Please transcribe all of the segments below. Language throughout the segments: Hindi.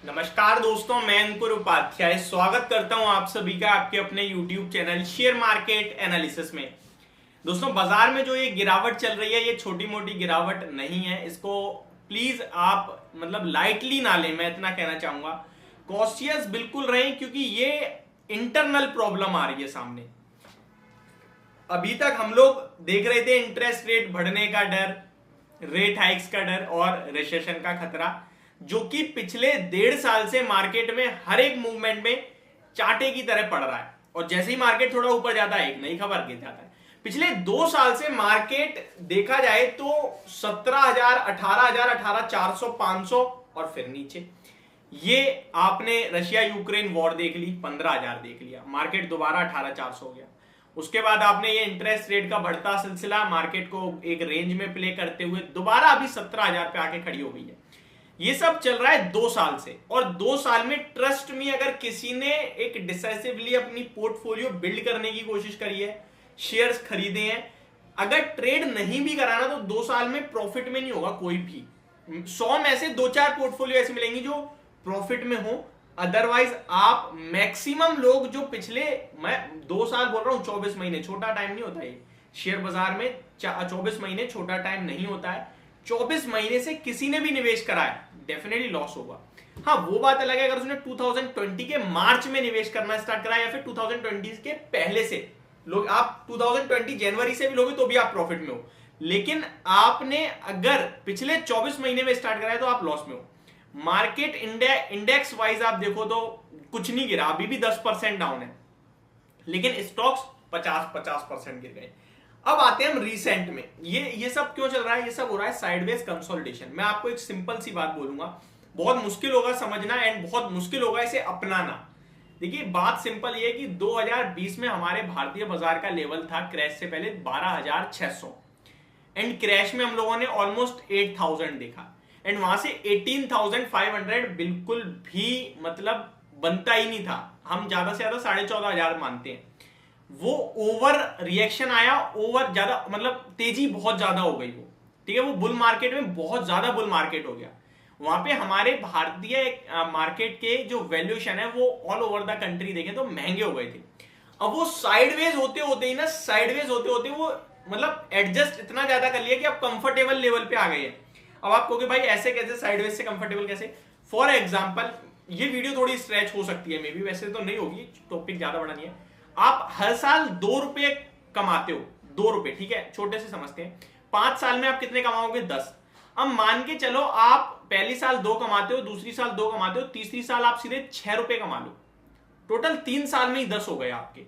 नमस्कार दोस्तों, मैं अंकुर उपाध्याय स्वागत करता हूं आप सभी का आपके अपने YouTube channel share market analysis में। दोस्तों, बाजार में जो ये गिरावट चल रही है ये छोटी मोटी गिरावट नहीं है। इसको प्लीज आप लाइटली ना लें, मैं इतना कहना चाहूंगा। कॉशियस बिल्कुल रहें क्योंकि ये इंटरनल प्रॉब्लम आ रही है सामने। अभी तक हम लोग देख रहे थे इंटरेस्ट रेट बढ़ने का डर, रेट हाइक्स का डर और रिसेशन का खतरा, जो कि पिछले 1.5 साल से मार्केट में हर एक मूवमेंट में चांटे की तरह पड़ रहा है। और जैसे ही मार्केट थोड़ा ऊपर जाता है एक नई खबर गिर जाता है। पिछले 2 साल से मार्केट देखा जाए तो 17,000, 18,000, 18,400, 500 और फिर नीचे। ये आपने रशिया यूक्रेन वॉर देख ली, 15,000 देख लिया, मार्केट दोबारा 18,400 हो गया। उसके बाद आपने ये इंटरेस्ट रेट का बढ़ता सिलसिला मार्केट को एक रेंज में प्ले करते हुए दोबारा अभी 17,000 पे आके खड़ी हो गई है। ये सब चल रहा है 2 साल से, और 2 साल में ट्रस्ट में अगर किसी ने एक डिसाइसिवली अपनी पोर्टफोलियो बिल्ड करने की कोशिश करी है, शेयर्स खरीदे हैं, अगर ट्रेड नहीं भी कराना तो 2 साल में प्रॉफिट में नहीं होगा कोई भी। 100 में से 2-4 पोर्टफोलियो ऐसी मिलेंगी जो प्रॉफिट में हो। अदरवाइज आप मैक्सिमम लोग जो पिछले, मैं 2 साल बोल रहा हूं, 24 महीने छोटा टाइम नहीं होता ये शेयर बाजार में। 24 महीने छोटा टाइम नहीं होता है। 24 महीने से किसी ने भी निवेश कराया डेफिनेटली लॉस होगा। हाँ, वो बात अलग है अगर उसने 2020 के मार्च में निवेश करना स्टार्ट करा या फिर 2020 के पहले से लोग, आप 2020 जनवरी से भी लोगे तो भी आप प्रॉफिट में हो। लेकिन आपने अगर पिछले 24 महीने में स्टार्ट कराया तो आप लॉस में हो। मार्केट इंडेक्स वाइज आप देखो तो कुछ नहीं गिरा, अभी भी 10% डाउन है, लेकिन स्टॉक्स 50% गिर गए। अब आते हैं हम रिसेंट में। ये सब क्यों चल रहा है? ये सब हो रहा है साइडवेज कंसोलिडेशन। मैं आपको एक सिंपल सी बात बोलूंगा, बहुत मुश्किल होगा समझना एंड बहुत मुश्किल होगा इसे अपनाना। देखिए, बात सिंपल ये है कि 2020 में हमारे भारतीय बाजार का लेवल था क्रैश से पहले 12,600 एंड क्रैश में हम लोगों ने ऑलमोस्ट 8,000 देखा एंड वहां से 18,500 बिल्कुल भी बनता ही नहीं था। हम ज्यादा से ज्यादा 14,500 मानते हैं। वो ओवर रिएक्शन आया, ओवर ज्यादा तेजी बहुत ज्यादा हो गई वो, ठीक है। वो बुल मार्केट में बहुत ज्यादा बुल मार्केट हो गया। वहां पे हमारे भारतीय मार्केट के जो वैल्यूएशन है वो ऑल ओवर द कंट्री देखें तो महंगे हो गए थे। अब वो साइडवेज होते होते वो एडजस्ट इतना ज्यादा कर लिया कि अब कंफर्टेबल लेवल पे आ गए हैं। अब आप कहोगे भाई ऐसे कैसे, साइडवेज से कंफर्टेबल कैसे? फॉर एग्जाम्पल, ये वीडियो थोड़ी स्ट्रेच हो सकती है, मे बी, वैसे तो नहीं होगी, टॉपिक ज्यादा बड़ा नहीं है। आप हर साल 2 रुपए कमाते हो, 2 रुपए, ठीक है, छोटे से समझते हैं। 5 साल में आप कितने कमाओगे? 10। अब मान के चलो आप पहली साल 2 कमाते हो, दूसरी साल 2 कमाते हो, तीसरी साल आप सीधे 6 रुपए कमा लो। टोटल 3 साल में ही 10 हो गए आपके।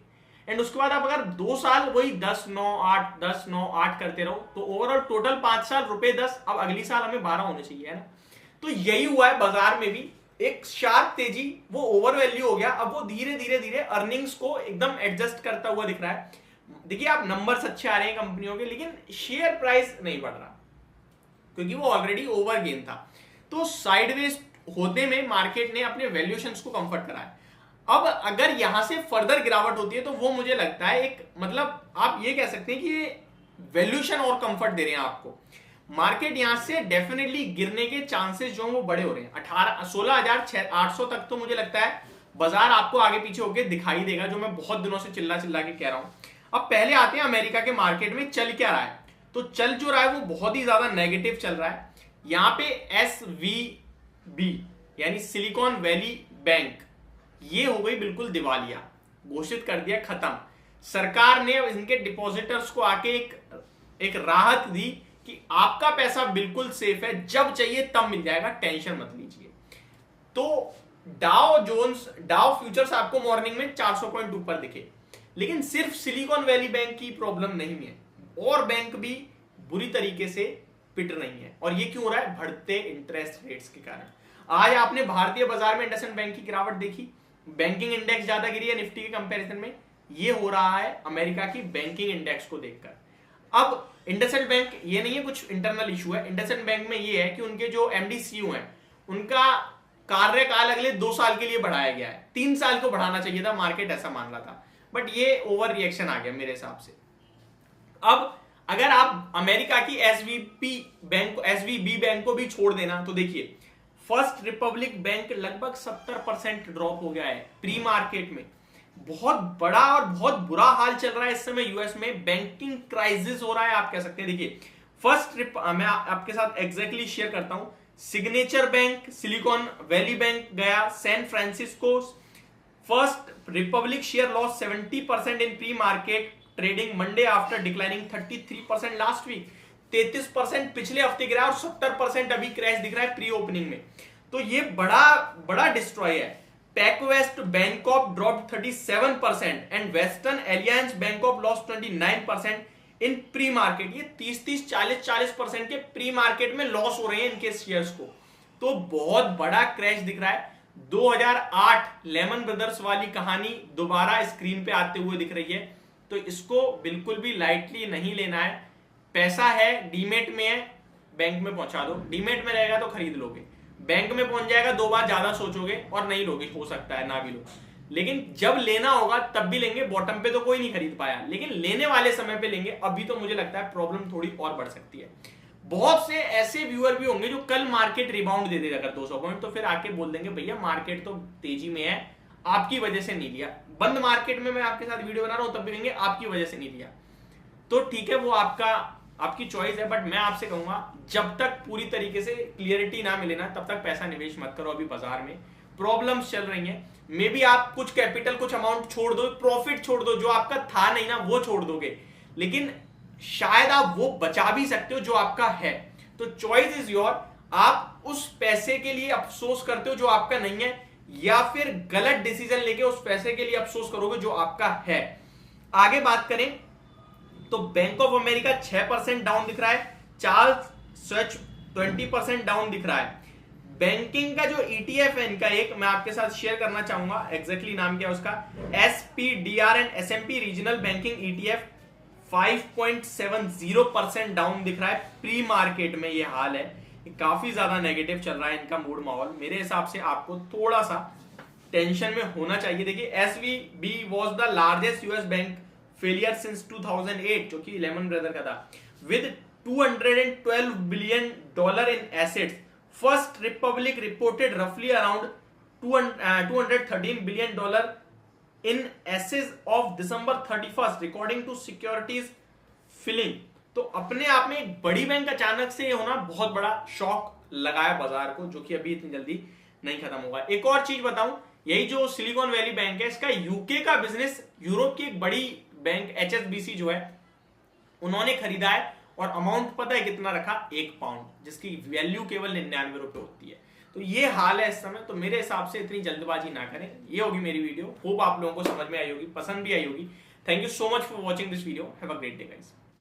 एंड उसके बाद आप अगर 2 साल वही 10, 9, 8, 10, 9, 8 करते रहो तो ओवरऑल टोटल 5 साल रुपए 10। अब अगली साल हमें 12 होने चाहिए, है ना? तो यही हुआ है बाजार में भी, एक शार्प तेजी, वो ओवर वैल्यू हो गया। अब वो धीरे धीरे अर्निंग्स को एकदम एडजस्ट करता हुआ दिख रहा है। देखिए, आप नंबर्स अच्छे आ रहे हैं कंपनियों के, लेकिन शेयर प्राइस नहीं बढ़ रहा क्योंकि वो ऑलरेडी ओवर गेन था। तो साइडवेज होते में मार्केट ने अपने वैल्यूएशंस को कंफर्ट कराया। अब अगर यहां से फर्दर गिरावट होती है तो वो मुझे लगता है एक आप ये कह सकते हैं कि वैल्यूएशन और कंफर्ट दे रहे हैं आपको। मार्केट यहां से डेफिनेटली गिरने के चांसेस जो वो बड़े हो रहे हैं। 16,800 तक तो मुझे लगता है बाजार आपको आगे पीछे होके दिखाई देगा, जो मैं बहुत दिनों से चिल्ला के कह रहा हूं। अब पहले आते हैं अमेरिका के मार्केट में चल क्या रहा है। तो चल जो रहा है वो बहुत ही ज्यादा नेगेटिव चल रहा है। यहां पे SVB यानी सिलिकॉन वैली बैंक, ये हो गई बिल्कुल दिवालिया, घोषित कर दिया खत्म। सरकार ने इनके डिपॉजिटर्स को आके एक राहत दी कि आपका पैसा बिल्कुल सेफ है, जब चाहिए तब मिल जाएगा, टेंशन मत लीजिए। तो डाउ फ्यूचर्स आपको मॉर्निंग में 400 पॉइंट ऊपर दिखे, लेकिन सिर्फ सिलिकॉन वैली बैंक की प्रॉब्लम नहीं है, और बैंक भी बुरी तरीके से पिट रही है। और ये क्यों हो रहा है? बढ़ते इंटरेस्ट रेट्स के कारण। आज आपने भारतीय बाजार में इंडसइंड बैंक की गिरावट देखी, बैंकिंग इंडेक्स ज्यादा गिरी है निफ्टी के कंपैरिजन में। ये हो रहा है अमेरिका की बैंकिंग इंडेक्स को देखकर। अब इंडसइंड बैंक, ये नहीं है कुछ इंटरनल इशू है, इंडसइंड बैंक में ये है कि उनके जो MD CEO हैं उनका कार्यकाल अगले 2 साल के लिए बढ़ाया गया है। 3 साल को बढ़ाना चाहिए था, मार्केट ऐसा मान रहा था, बट ये ओवर रिएक्शन आ गया मेरे हिसाब से। अब अगर आप अमेरिका की SVB बैंक को भी छोड़ देना तो देखिए फर्स्ट रिपब्लिक बैंक लगभग 70% ड्रॉप हो गया है प्री मार्केट में। बहुत बड़ा और बहुत बुरा हाल चल रहा है इस समय यूएस में, बैंकिंग क्राइसिस हो रहा है आप कह सकते हैं। देखिए मैं आपके साथ एग्जैक्टली शेयर करता हूं। Signature Bank, Silicon Valley Bank गया, San Francisco. First Republic share loss 70% in pre market trading Monday after declining 33% last week. 33% पिछले हफ्ते गिरा और 70% अभी क्रैश दिख रहा है प्री ओपनिंग में। तो ये बड़ा डिस्ट्रॉय है। PacWest Bancorp drop 37% and Western Alliance Bancorp loss 29% in pre market. ये 30, 40% के प्री मार्केट में लॉस हो रहे हैं इनके शेयर्स को। तो बहुत बड़ा क्रैश दिख रहा है। 2008 लेमन ब्रदर्स वाली कहानी दोबारा स्क्रीन पे आते हुए दिख रही है। तो इसको बिल्कुल भी लाइटली नहीं लेना है। पैसा है, डीमेट में है, बैंक में पहुंचा दो। डीमेट में रहेगा तो खरीद लोगे, बैंक में पहुंच जाएगा 2 बार ज्यादा सोचोगे और नहीं लोगे, हो सकता है ना भी लो, लेकिन जब लेना होगा तब भी लेंगे। बॉटम पे तो कोई नहीं खरीद पाया, लेकिन लेने वाले समय पे लेंगे। अभी तो मुझे लगता है प्रॉब्लम थोड़ी और बढ़ सकती है। बहुत से ऐसे व्यूअर भी होंगे जो कल मार्केट रिबाउंड दे देगा अगर 200 पॉइंट, तो फिर आके बोल देंगे भैया मार्केट तो तेजी में है, आपकी वजह से नहीं लिया। बंद मार्केट में मैं आपके साथ वीडियो बना रहा हूं तब भी कहेंगे आपकी वजह से नहीं लिया। तो ठीक है, वो आपकी चॉइस है, बट मैं आपसे कहूंगा जब तक पूरी तरीके से क्लियरिटी ना मिले ना तब तक पैसा निवेश मत करो। अभी बाजार में प्रॉब्लम्स चल रही हैं। मे बी आप कुछ कैपिटल, कुछ अमाउंट छोड़ दो, प्रॉफिट छोड़ दो, जो आपका था नहीं ना वो छोड़ दोगे, लेकिन शायद आप वो बचा भी सकते हो जो आपका है। तो चॉइस इज योर। आप उस पैसे के लिए अफसोस करते हो जो आपका नहीं है, या फिर गलत डिसीजन लेके उस पैसे के लिए अफसोस करोगे जो आपका है। आगे बात करें तो बैंक ऑफ अमेरिका 6% डाउन दिख रहा है, चार्ल्स सच 20% डाउन दिख रहा है। बैंकिंग का जो ETF है इनका, एक मैं आपके साथ शेयर करना चाहूंगा, एग्जैक्टली नाम क्या है उसका, SPDR and SMP regional banking ETF 5.70% down दिख रहा है प्री मार्केट में। ये हाल है, काफी ज्यादा नेगेटिव चल रहा है इनका मूड माहौल। मेरे हिसाब से आपको थोड़ा सा टेंशन में होना चाहिए। देखिए SVB was the largest US bank failure since 2008, जो कि लेमन ब्रदर का था, with $212 billion in assets. First Republic reported रफली around $213 billion in assets of December 31st according to securities filing. तो अपने आप में एक बड़ी बैंक अचानक से होना बहुत बड़ा शॉक लगाया बाजार को, जो कि अभी इतनी जल्दी नहीं खत्म होगा। एक और चीज बताऊं, यही जो सिलिकॉन वैली बैंक है, इसका यूके का बिजनेस यूरोप की एक बड़ी बैंक HSBC जो है उन्होंने खरीदा है, और अमाउंट पता है कितना रखा, 1 पाउंड, जिसकी वैल्यू केवल 99 रुपए होती है। तो ये हाल है इस समय। तो मेरे हिसाब से इतनी जल्दबाजी ना करें। ये होगी मेरी वीडियो, होप आप लोगों को समझ में आई होगी, पसंद भी आई होगी। Thank you so much for watching this video. Have a great day guys.